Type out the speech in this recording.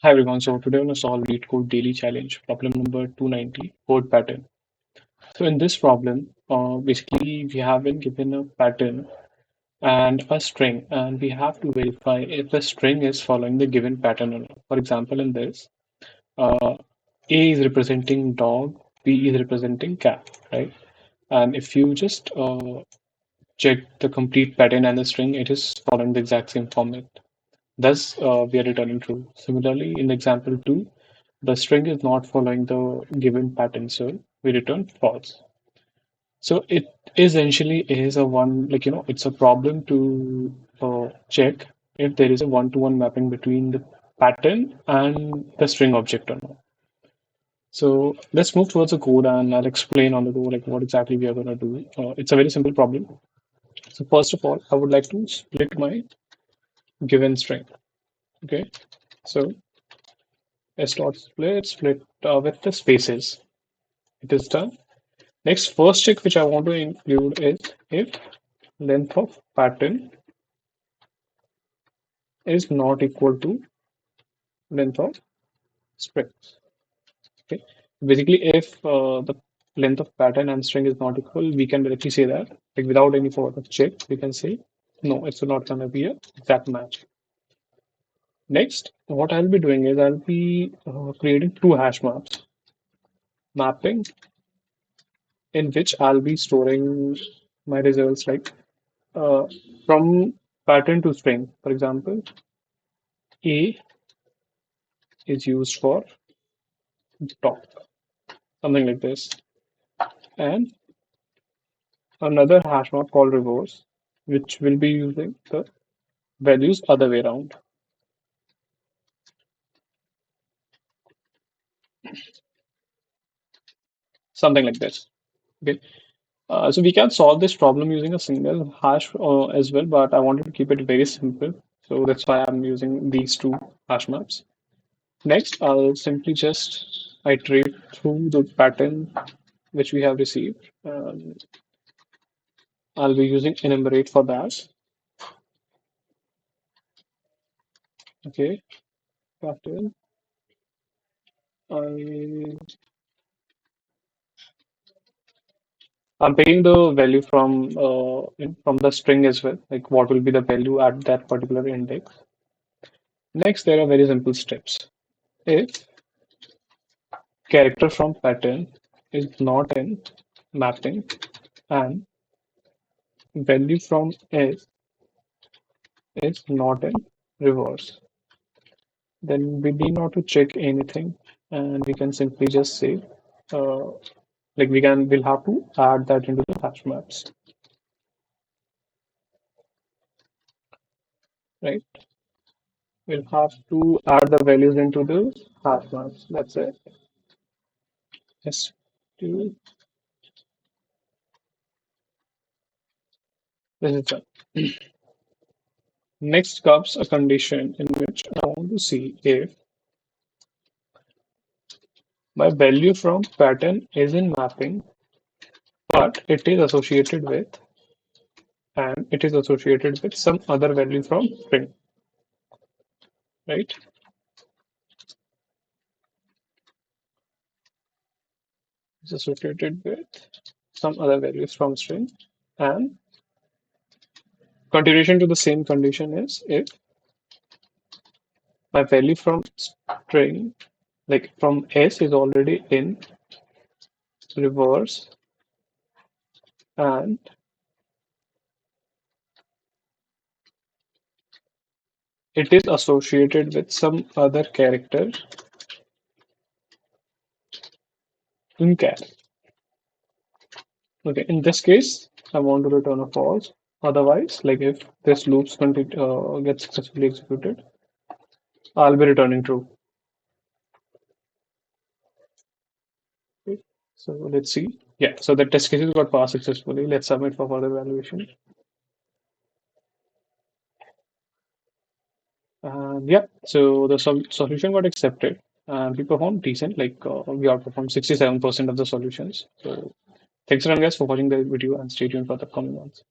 Hi everyone, so today I'm going to solve Leetcode daily challenge, problem number 290, code pattern. So in this problem, basically we have been given a pattern and a string, and we have to verify if the string is following the given pattern or not. For example, in this, uh, A is representing dog, B is representing cat, right? And if you just check the complete pattern and the string, it is following the exact same format. Thus, we are returning true. Similarly, in example 2, the string is not following the given pattern, so we return false. So it essentially is a one, it's a problem to check if there is a one-to-one mapping between the pattern and the string object or not. So let's move towards the code and I'll explain on the code like what exactly we are going to do. It's a very simple problem. So first of all, I would like to split my given string. Okay, so s dot split with the spaces. It is done. Next, first check which I want to include is if length of pattern is not equal to length of string. Okay. Basically, if the length of pattern and string is not equal, we can directly say that, like without any further check, we can say no, it's not gonna be a exact match. Next, what I'll be doing is I'll be creating two hash maps, mapping in which I'll be storing my results like uh, from pattern to string. For example, A is used for top, something like this, and another hash map called reverse, which will be using the values other way around, something like this. Okay, so we can solve this problem using a single hash as well, but I wanted to keep it very simple, so that's why I'm using these two hash maps. Next, I'll simply just iterate through the pattern which we have received. I'll be using enumerate for that. Okay, pattern. I I'm taking the value from the string as well, like what will be the value at that particular index. Next, there are very simple steps. If character from pattern is not in mapping and value from is not in reverse, then we need not to check anything, and we can simply just say, uh, we'll have to add that into the hash maps, right? We'll have to add the values into the hash maps. That's it. Yes. This is done. Next comes a condition in which I want to see if my value from pattern is in mapping, but it is associated with some other value from string, right? It's associated with some other values from string. And continuation to the same condition is if my value from string, like from S, is already in reverse and it is associated with some other character in char. Okay, in this case, I want to return a false. Otherwise, like if this gets successfully executed, I'll be returning true. Okay, so let's see. Yeah, so the test cases got passed successfully. Let's submit for further evaluation. And yeah, so the solution got accepted and we performed decent, we outperformed 67% of the solutions. So thanks again, guys, for watching the video and stay tuned for the upcoming ones.